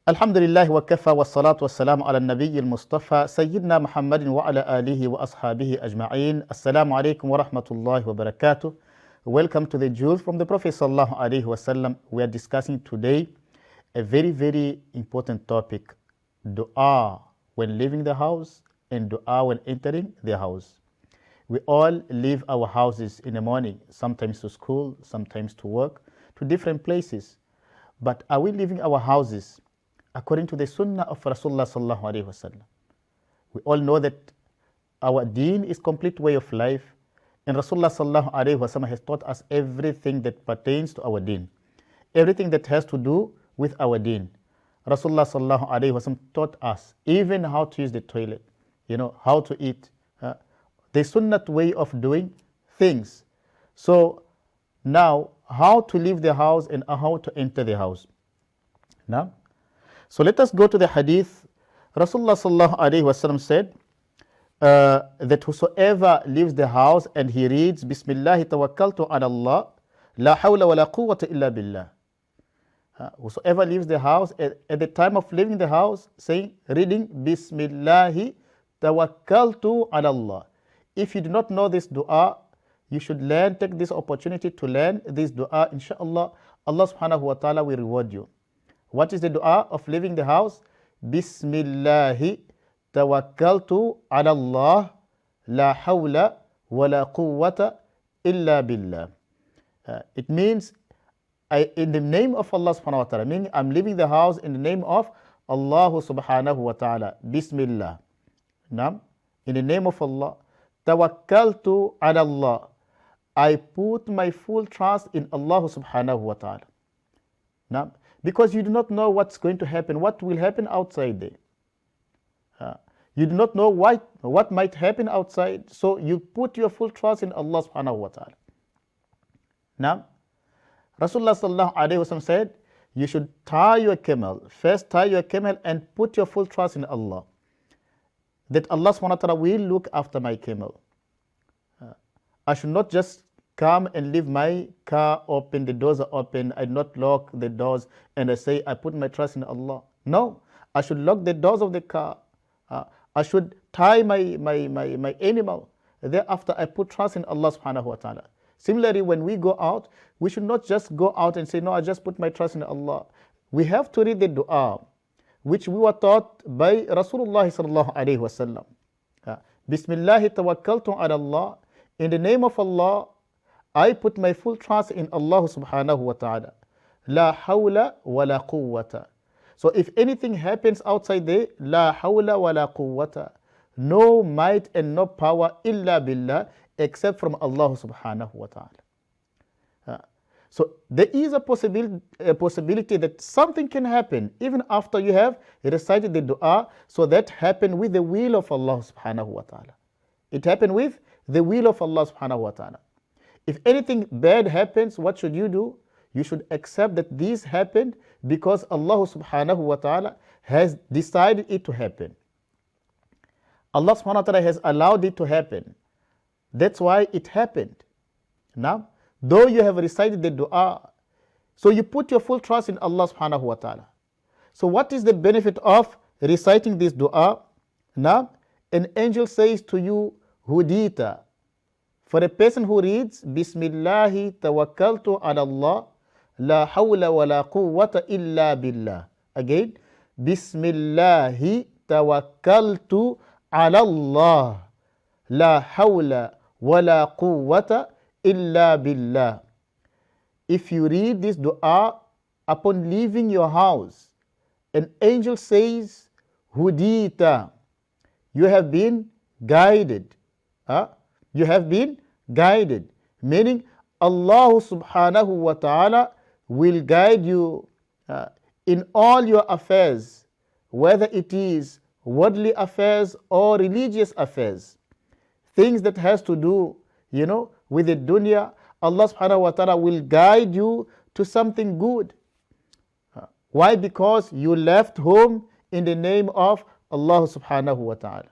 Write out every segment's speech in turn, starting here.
الحمد لله وكفى والصلاة والسلام على النبي المصطفى سيدنا محمد وعلى آله وأصحابه أجمعين. Assalamu alaikum wa rahmatullahi wa barakatuh. Welcome to the Jewels from the Prophet sallallahu alaihi wasallam. We are discussing today a very important topic: dua when leaving the house and dua when entering the house. We all leave our houses in the morning, sometimes to school, sometimes to work, to different places. But are we leaving our houses according to the Sunnah of Rasulullah sallallahu alaihi wasallam? We all know that our deen is complete way of life, and Rasulullah sallallahu alaihi wasallam has taught us everything that pertains to our deen, everything that has to do with our deen. Rasulullah sallallahu alaihi wasallam taught us even how to use the toilet, how to eat, the Sunnah way of doing things. So now, how to leave the house and how to enter the house. Now, so let us go to the hadith. Rasulullah sallallahu alaihi wasallam said that whosoever leaves the house and he reads Bismillah tawakkaltu ala Allah la hawla wa la quwwata illa billah. Whosoever leaves the house at the time of leaving the house, reading Bismillah tawakkaltu ala Allah. If you do not know this dua, you should take this opportunity to learn this dua. Inshallah, Allah subhanahu wa ta'ala will reward you. What is the dua of leaving the house? Bismillahi tawakkaltu ala Allah la hawla wa la quwwata illa billah. It means in the name of Allah subhanahu wa ta'ala, meaning I'm leaving the house in the name of Allah subhanahu wa ta'ala. Bismillah. Now, in the name of Allah. Tawakkaltu ala Allah. I put my full trust in Allah subhanahu wa ta'ala. Now, because you do not know what's going to happen, what will happen outside there. You do not know what might happen outside, so you put your full trust in Allah subhanahu wa ta'ala. Now, Rasulullah sallallahu alayhi wa sallam said, you should tie your camel. First tie your camel and put your full trust in Allah. That Allah subhanahu wa ta'ala will look after my camel. I should not just come and leave my car open, the doors are open, I do not lock the doors, and I say, I put my trust in Allah. No, I should lock the doors of the car. I should tie my animal. Thereafter, I put trust in Allah subhanahu wa ta'ala. Similarly, when we go out, we should not just go out and say, no, I just put my trust in Allah. We have to read the dua, which we were taught by Rasulullah sallallahu alayhi wa sallam. Bismillahi tawakkaltu ala Allah. In the name of Allah, I put my full trust in Allah subhanahu wa ta'ala. La hawla wa la quwwata. So if anything happens outside there, la hawla wa la quwwata. No might and no power illa billah, except from Allah subhanahu wa ta'ala. So there is a possibility that something can happen even after you have recited the dua. So that happened with the will of Allah subhanahu wa ta'ala. It happened with the will of Allah subhanahu wa ta'ala. If anything bad happens, what should you do? You should accept that this happened because Allah subhanahu wa ta'ala has decided it to happen. Allah subhanahu wa ta'ala has allowed it to happen. That's why it happened. Now, though you have recited the dua, so you put your full trust in Allah subhanahu wa ta'ala. So what is the benefit of reciting this dua? Now, an angel says to you, Hudita. For a person who reads Bismillahi tawakkaltu ala Allah la hawla wa la quwwata illa billah. Again, Bismillahi tawakkaltu ala Allah la hawla wa la quwwata illa billah. If you read this dua upon leaving your house, an angel says, Hudita, you have been guided. You have been guided, meaning Allah subhanahu wa ta'ala will guide you in all your affairs, whether it is worldly affairs or religious affairs. Things that has to do, with the dunya, Allah subhanahu wa ta'ala will guide you to something good. Why? Because you left home in the name of Allah subhanahu wa ta'ala.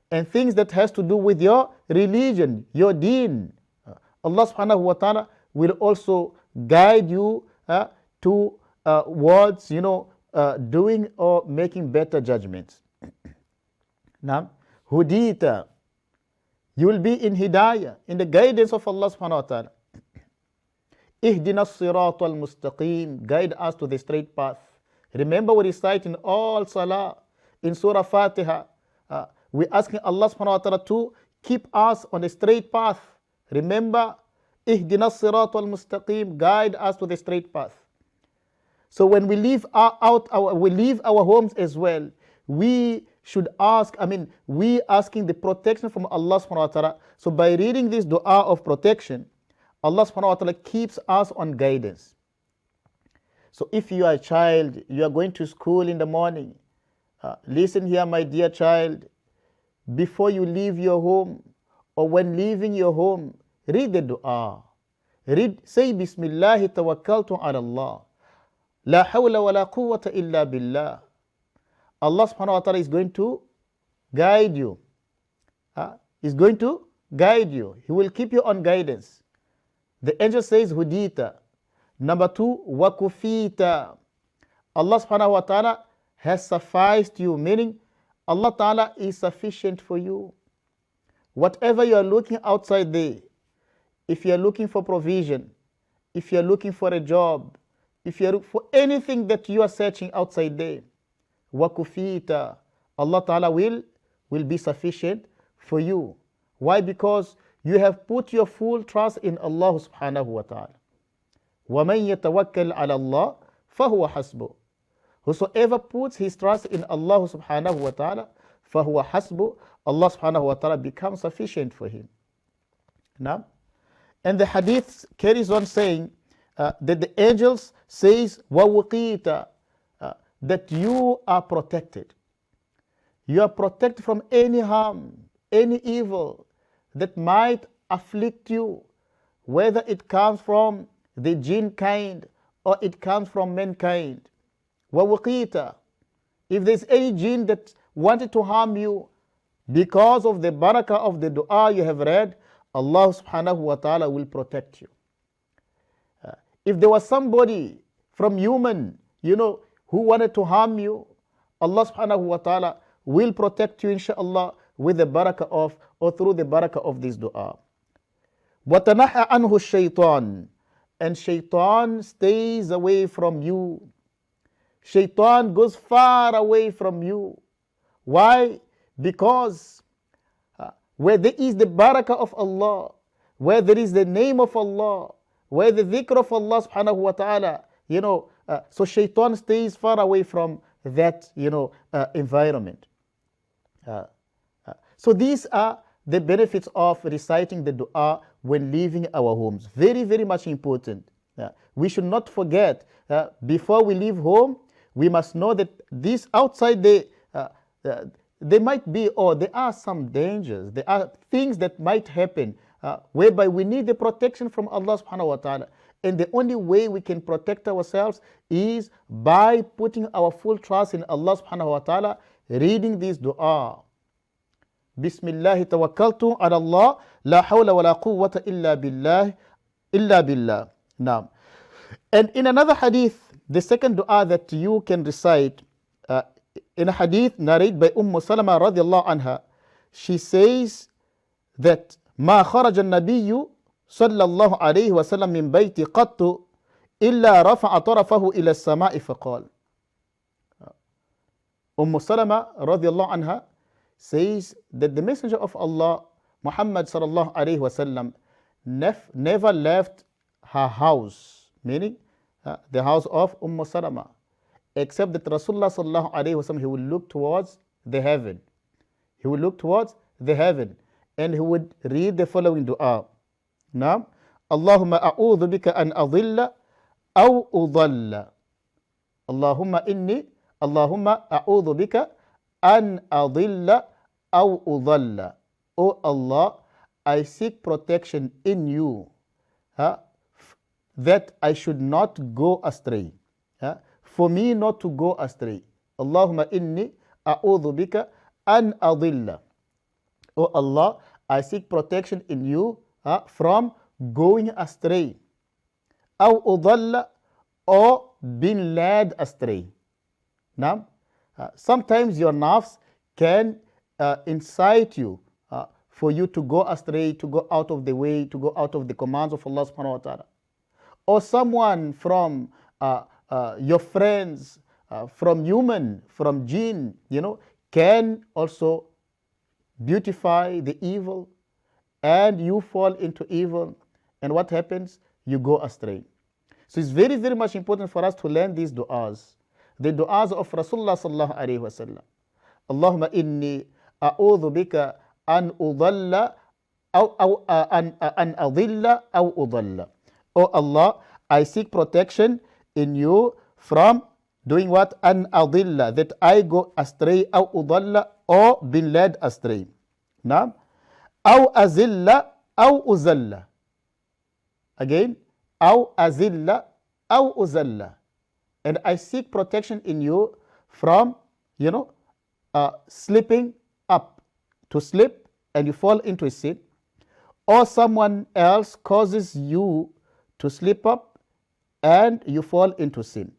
And things that has to do with your religion, your deen, Allah subhanahu wa ta'ala will also guide you towards, doing or making better judgments. Now, hudita, you will be in hidayah, in the guidance of Allah subhanahu wa ta'ala. Ihdina as-sirat al-mustaqim, guide us to the straight path. Remember, we recite in all salah, in Surah Fatiha, we're asking Allah subhanahu wa ta'ala to keep us on the straight path. Remember, Ihdina as-sirat al-mustaqim, guide us to the straight path. So when we leave our homes as well, we should ask, we asking the protection from Allah subhanahu wa ta'ala. So by reading this dua of protection, Allah subhanahu wa ta'ala keeps us on guidance. So if you are a child, you are going to school in the morning, listen here, my dear child, before you leave your home or when leaving your home, read the dua. Say Bismillah tawakkaltu ala Allah. La hawla wa la quwwata illa billah. Allah subhanahu wa ta'ala is going to guide you. He's going to guide you. He will keep you on guidance. The angel says hudita. Number 2, wakufita. Allah subhanahu wa ta'ala has sufficed you, meaning Allah ta'ala is sufficient for you. Whatever you are looking outside there, if you are looking for provision, if you are looking for a job, if you are for anything that you are searching outside there, wakufita, Allah ta'ala will be sufficient for you. Why? Because you have put your full trust in Allah subhanahu wa ta'ala. وَمَنْ يَتَوَكَّلْ عَلَى اللَّهِ فَهُوَ حَسْبُهُ. Whosoever puts his trust in Allah subhanahu wa ta'ala, فَهُوَ حَسْبُهُ, Allah subhanahu wa ta'ala becomes sufficient for him. Now, and the hadith carries on saying that the angels says, وَوُقِيتَ, that you are protected. You are protected from any harm, any evil that might afflict you, whether it comes from the jinn kind or it comes from mankind. وَوُقِيتَ, if there's any jinn that wanted to harm you, because of the barakah of the dua you have read, Allah subhanahu wa ta'ala will protect you. If there was somebody from human, who wanted to harm you, Allah subhanahu wa ta'ala will protect you, inshaAllah, with the barakah of, or through the barakah of this dua. وَتَنَحَّ عَنْهُ الشَّيْطَانِ, and shaitan stays away from you. Shaitan goes far away from you. Why? Because where there is the barakah of Allah, where there is the name of Allah, where the dhikr of Allah subhanahu wa ta'ala, so shaitan stays far away from that, environment. So these are the benefits of reciting the dua when leaving our homes. Very, very much important. We should not forget, before we leave home, we must know that this outside there might be, or there are some dangers, there are things that might happen whereby we need the protection from Allah subhanahu wa ta'ala. And the only way we can protect ourselves is by putting our full trust in Allah subhanahu wa ta'ala, reading this dua. Bismillah tawakkaltu ala Allah, la hawla wa la quwwata illa billah. Now, and in another hadith, the second dua that you can recite, in a hadith narrated by Salama radiallahu anha, she says that ما خرج النبي صلى الله عليه وسلم من بيت قط إلا رفع طرفه إلى السماء فقال. Salama radiallahu anha says that the Messenger of Allah, Muhammad sallallahu alayhi wasallam, never left her house, meaning the house of Salama, except that Rasulullah sallallahu alayhi wasallam, he will look towards the heaven. He will look towards the heaven and he would read the following dua. Now, Allahumma a'udhu bika an adilla aw udalla. Allahumma a'udhu bika an adilla aw udalla. O Allah, I seek protection in you, that I should not go astray. For me not to go astray. Allahumma inni a'udhu bika an adilla. O Allah, I seek protection in you from going astray. Aw udalla, or being led astray. Now, sometimes your nafs can incite you for you to go astray, to go out of the way, to go out of the commands of Allah subhanahu wa ta'ala. Or someone from your friends, from human, from jinn, can also beautify the evil, and you fall into evil. And what happens? You go astray. So it's very, very much important for us to learn these du'as. The du'as of Rasulullah sallallahu alayhi wa sallam. Allahumma inni a'udhu bika an udalla an adilla aw udalla. Oh Allah, I seek protection in you from doing what? An adilla, that I go astray, aw udalla, or been led astray. Now, aw azilla aw uzalla. Again, aw azilla aw uzalla. And I seek protection in you from, slipping up, to slip and you fall into a sin, or someone else causes you to slip up and you fall into sin.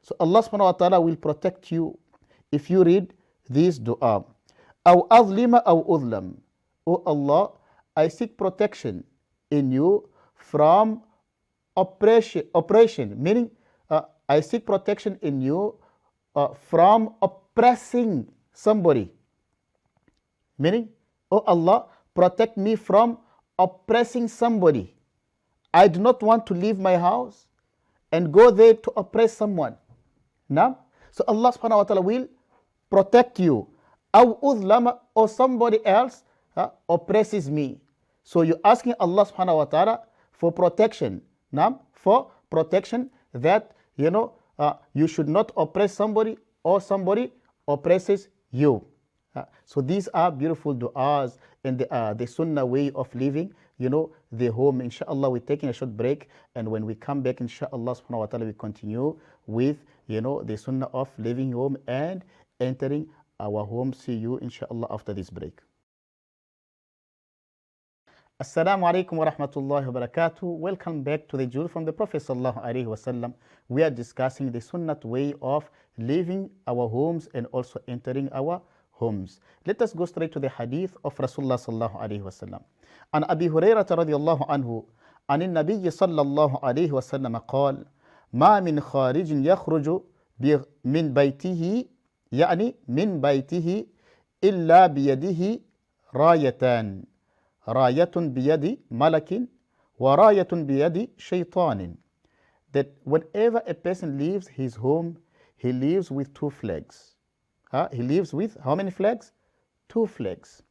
So Allah subhanahu wa ta'ala will protect you if you read this dua. Aw azlima aw udlam. Oh Allah, I seek protection in you from oppression, meaning I seek protection in you from oppressing somebody. Meaning, oh Allah, protect me from oppressing somebody. I do not want to leave my house and go there to oppress someone. Now, so Allah subhanahu wa ta'ala will protect you. Aw udlama, or somebody else oppresses me. So you're asking Allah subhanahu wa ta'ala for protection. Now, for protection that, you should not oppress somebody or somebody oppresses you. So these are beautiful du'as in the Sunnah way of living, the home. Inshallah, we're taking a short break, and when we come back, inshallah subhanahu wa ta'ala, we continue with, the Sunnah of living home and entering our home. See you, inshallah, after this break. Assalamu alaikum wa rahmatullahi wa barakatuh. Welcome back to the Jewel from the Prophet sallallahu alaihi wasallam. We are discussing the Sunnah way of living our homes and also entering our homes. Let us go straight to the hadith of Rasulullah sallallahu alaihi wasallam. An Abi Hurairah radiyallahu anhu, an النبي صلى الله عليه وسلم قال: ما من خارج يخرج من بيته يعني من بيته إلا بيده رايتان. راية بيد ملك وراية بيد شيطان. That whenever a person leaves his home, he leaves with two flags. He leaves with how many flags? Two flags.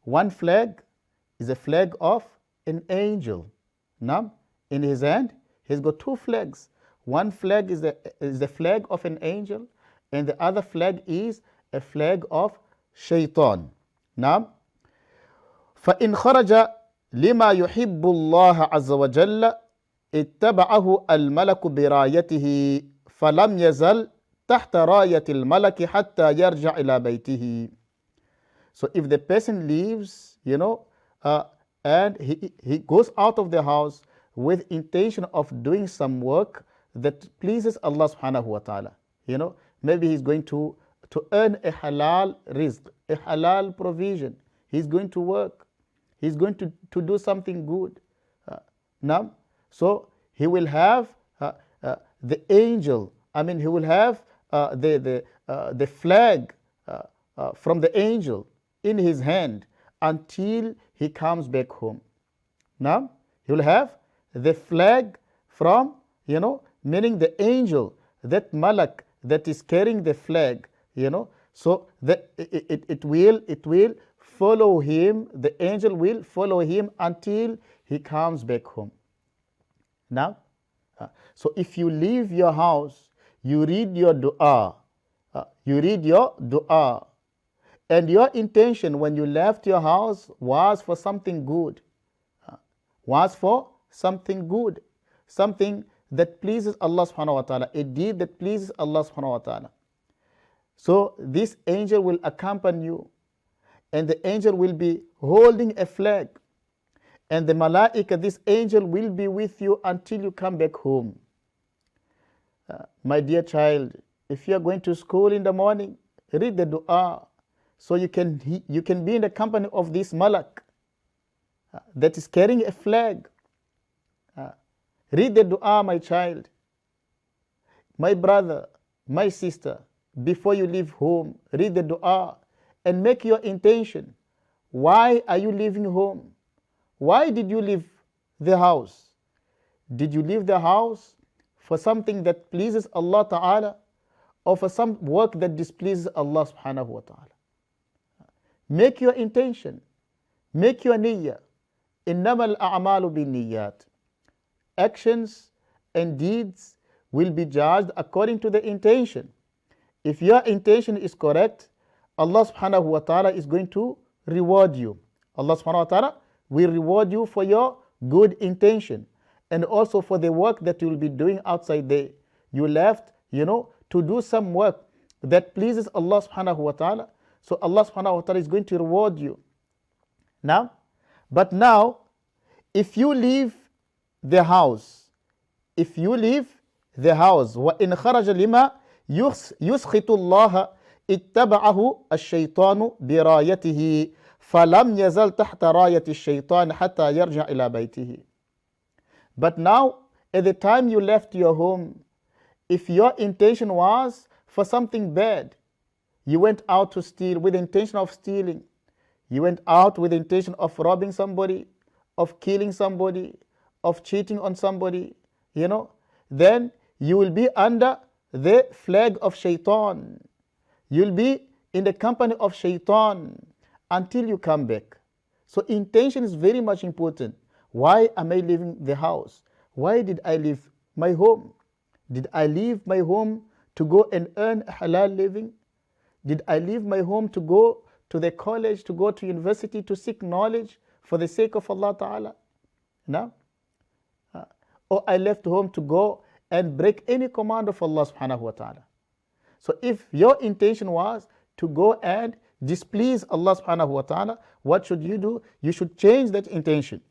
One flag is a flag of an angel. Now, in his hand, he's got two flags. One flag is the flag of an angel, and the other flag is a flag of shaitan. Now, فإن خرج لما يحب الله عز وجل اتبعه الملك برايته فلم يزل تحت راية الملك حتى يرجع إلى بيته. So if the person leaves, and he goes out of the house with intention of doing some work that pleases Allah subhanahu wa ta'ala, maybe he's going to earn a halal rizq, a halal provision. He's going to work. He's going to do something good. Now, so he will have the angel. He will have the flag from the angel in his hand until he comes back home. Now, he will have the flag from, meaning the angel, that malak that is carrying the flag, so that it will follow him, the angel will follow him until he comes back home. Now, so if you leave your house, you read your dua, and your intention when you left your house was for something good, something that pleases Allah subhanahu wa ta'ala, a deed that pleases Allah subhanahu wa ta'ala. So this angel will accompany you, and the angel will be holding a flag, and the malaika, this angel, will be with you until you come back home. My dear child, If you are going to school in the morning, read the dua so you can be in the company of this malak that is carrying a flag. Read the dua, my child, my brother, my sister. Before you leave home, read the dua and make your intention. Why are you leaving home? Why did you leave the house? Did you leave the house for something that pleases Allah Ta'ala, or for some work that displeases Allah Subhanahu wa Ta'ala? Make your intention. Make your niyyah. إِنَّمَا الْأَعْمَالُ بِالنِّيَّاتِ. Actions and deeds will be judged according to the intention. If your intention is correct, Allah Subhanahu wa Ta'ala is going to reward you. Allah Subhanahu wa Ta'ala will reward you for your good intention, and also for the work that you will be doing outside there. You left, to do some work that pleases Allah Subhanahu wa Ta'ala. So Allah Subhanahu wa Ta'ala is going to reward you. But now, if you leave the house, وَإِنْ خَرَجَ لِمَا يُسْخِطُ اللَّهَ اتَّبَعَهُ الشَّيْطَانُ بِرَايَتِهِ فَلَمْ يَزَلْ تَحْتَ رَايَةِ الشَّيْطَانِ حَتَّى يَرْجَعْ إِلَى بَيْتِهِ. But now, at the time you left your home, if your intention was for something bad, you went out to steal with the intention of stealing, you went out with the intention of robbing somebody, of killing somebody, of cheating on somebody, then you will be under the flag of shaitan. You'll be in the company of shaitan until you come back. So intention is very much important. Why am I leaving the house? Why did I leave my home? Did I leave my home to go and earn a halal living? Did I leave my home to go to the college, to go to university, to seek knowledge for the sake of Allah Ta'ala? No? Or I left home to go and break any command of Allah Subhanahu wa Ta'ala. So if your intention was to go and displease Allah Subhanahu wa Ta'ala, what should you do? You should change that intention.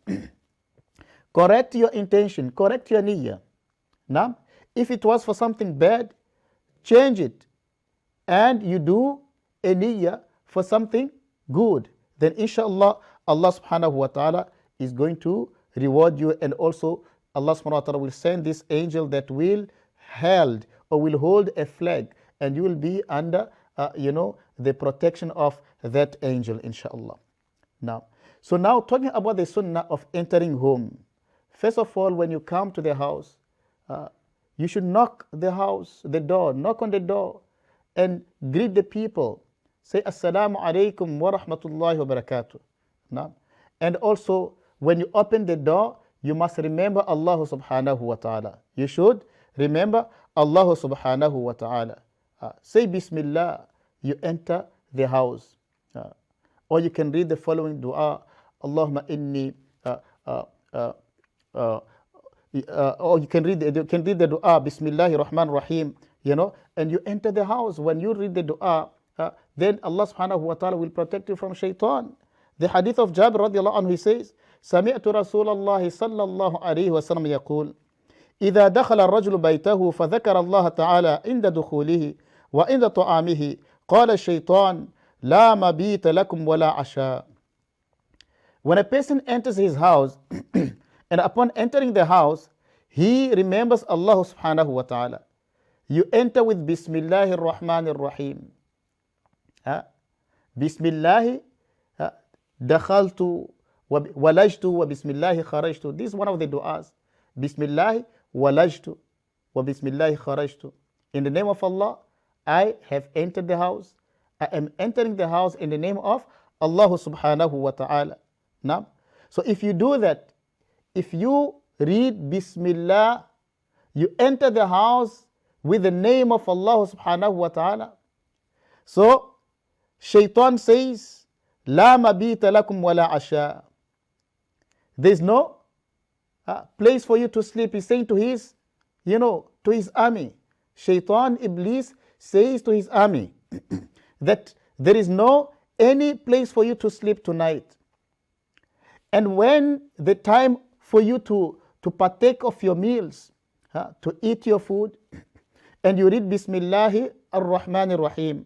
Correct your intention, correct your niyyah. Now, if it was for something bad, change it, and you do a niyyah for something good. Then inshallah, Allah Subhanahu wa Ta'ala is going to reward you, and also Allah Subhanahu wa Ta'ala will send this angel that will hold a flag, and you will be under the protection of that angel, inshallah. Now talking about the sunnah of entering home. First of all, when you come to the house, you should knock the door, knock on the door, and greet the people. Say Assalamu alaikum wa rahmatullahi wa barakatuh. Now, and also when you open the door, you must remember Allah Subhanahu wa Ta'ala. You should remember Allah Subhanahu wa Ta'ala. Say Bismillah, you enter the house. Or you can read the following dua: Allahumma inni, or you can read the dua Bismillahir Rahmanir Rahim, and you enter the house. When you read the dua, then Allah Subhanahu wa Ta'ala will protect you from shaitan. The hadith of Jabir radiallahu anhu, he says, سمعت رسول الله صلى الله عليه وسلم يقول إذا دخل الرجل بيته فذكر الله تعالى عند دخوله وعند طعامه قال الشيطان لا مبيت لكم ولا عشاء. When a person enters his house and upon entering the house, he remembers Allah Subhanahu wa Ta'ala. You enter with Bismillahir Rahmanir Rahim. Bismillah dakhaltu walajtu wa bismillahi kharajtu. This is one of the du'as. Bismillah walajtu wa bismillahi kharajtu. In the name of Allah, I have entered the house. I am entering the house in the name of Allah Subhanahu wa Ta'ala. Now, so if you do that, if you read Bismillah, you enter the house with the name of Allah Subhanahu wa Ta'ala. So, Shaitan says, La mabita lakum wala asha. There's no place for you to sleep. He's saying to his, to his army. Shaitan, Iblis, says to his army that there is no any place for you to sleep tonight. And when the time for you to partake of your meals, to eat your food, and you read Bismillah ar-Rahman ar-Rahim,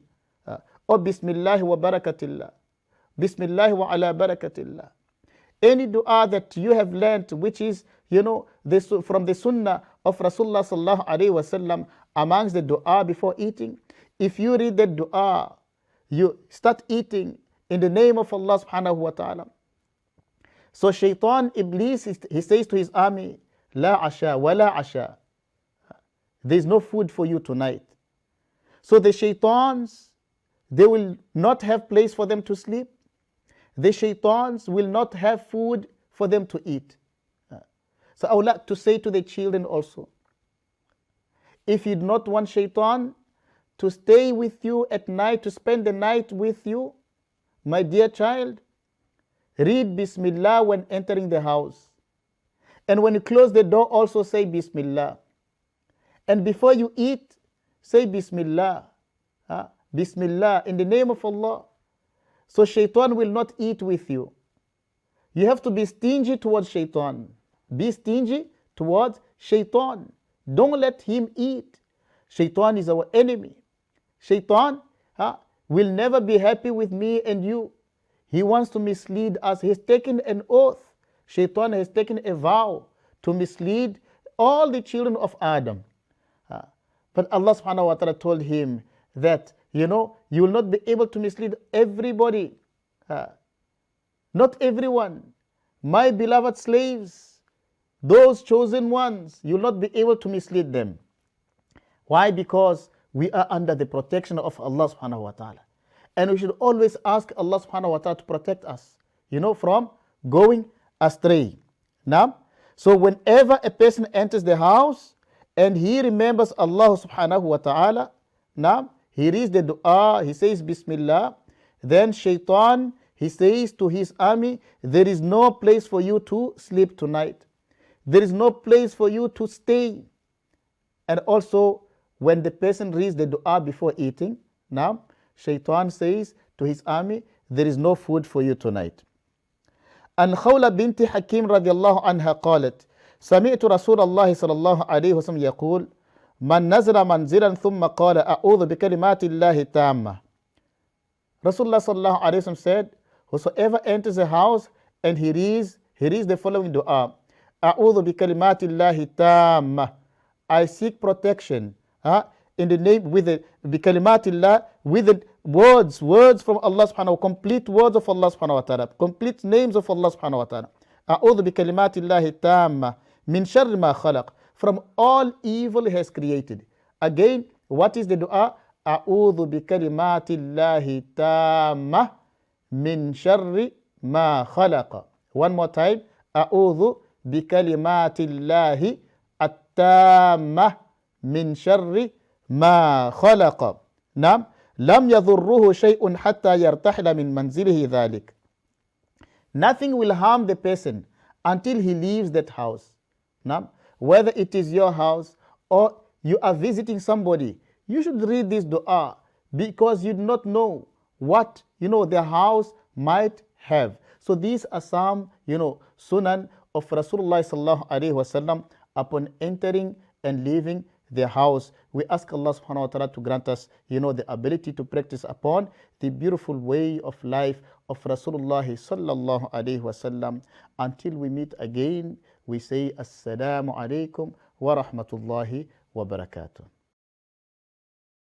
or Bismillah wa barakatillah, Bismillah wa ala barakatillah. Any dua that you have learnt, which is, this, from the Sunnah of Rasulullah sallallahu alaihi wasallam, amongst the dua before eating, if you read that dua, you start eating in the name of Allah subhanahu wa ta'ala. So Shaitan, Iblis, he says to his army, La asha wa la asha. There is no food for you tonight. So the shaitans, they will not have place for them to sleep. The shaitans will not have food for them to eat. So I would like to say to the children also, if you do not want shaitan to stay with you at night, to spend the night with you, my dear child, read Bismillah when entering the house. And when you close the door, also say Bismillah. And before you eat, say Bismillah. Bismillah, in the name of Allah. So shaitan will not eat with you. You have to be stingy towards shaitan. Be stingy towards shaitan. Don't let him eat. Shaitan is our enemy. Shaitan will never be happy with me and you. He wants to mislead us. He has taken an oath. Shaitan has taken a vow to mislead all the children of Adam. But Allah subhanahu wa ta'ala told him that, you will not be able to mislead everybody. Not everyone. My beloved slaves, those chosen ones, you will not be able to mislead them. Why? Because we are under the protection of Allah subhanahu wa ta'ala. And we should always ask Allah subhanahu wa ta'ala to protect us, from going astray. Now, so whenever a person enters the house and he remembers Allah subhanahu wa ta'ala, now he reads the dua, he says Bismillah, then shaitan, he says to his army, there is no place for you to sleep tonight. There is no place for you to stay. And also, when the person reads the dua before eating, now shaitan says to his army, there is no food for you tonight. And Khawla binti Hakim radiallahu anha قالت سمعت رسول الله صلى الله عليه وسلم يقول من نزل منزلا ثم قال أعوذ بكلمات الله التامة. Rasulullah sallallahu alayhi wa sallam said, whosoever enters a house and he reads the following dua, أعوذ بكلمات الله التامة, I seek protection in the name with the bikalimatillah, with the words from Allah subhanahu wa ta'ala, complete words of Allah subhanahu wa ta'ala, complete names of Allah subhanahu wa ta'ala. أعوذ بكلمات الله التامة من شر ما خلق, from all evil he has created. Again, what is the dua? أعوذ بكلمات الله التامة من شر ما خلق. One more time. أعوذ بكلمات الله التامة من شر ما خلق. نعم. لم يضره شيء حتى يرتحل من منزله ذلك. Nothing will harm the person until he leaves that house. Now, whether it is your house or you are visiting somebody, you should read this dua because you do not know what the house might have. So these are some sunan of Rasulullah sallallahu alaihi wasallam upon entering and leaving the house. We ask Allah subhanahu wa ta'ala to grant us the ability to practice upon the beautiful way of life of Rasulullah sallallahu alaihi wasallam. Until we meet again, we say Assalamu alaikum wa rahmatullahi wa barakatuh.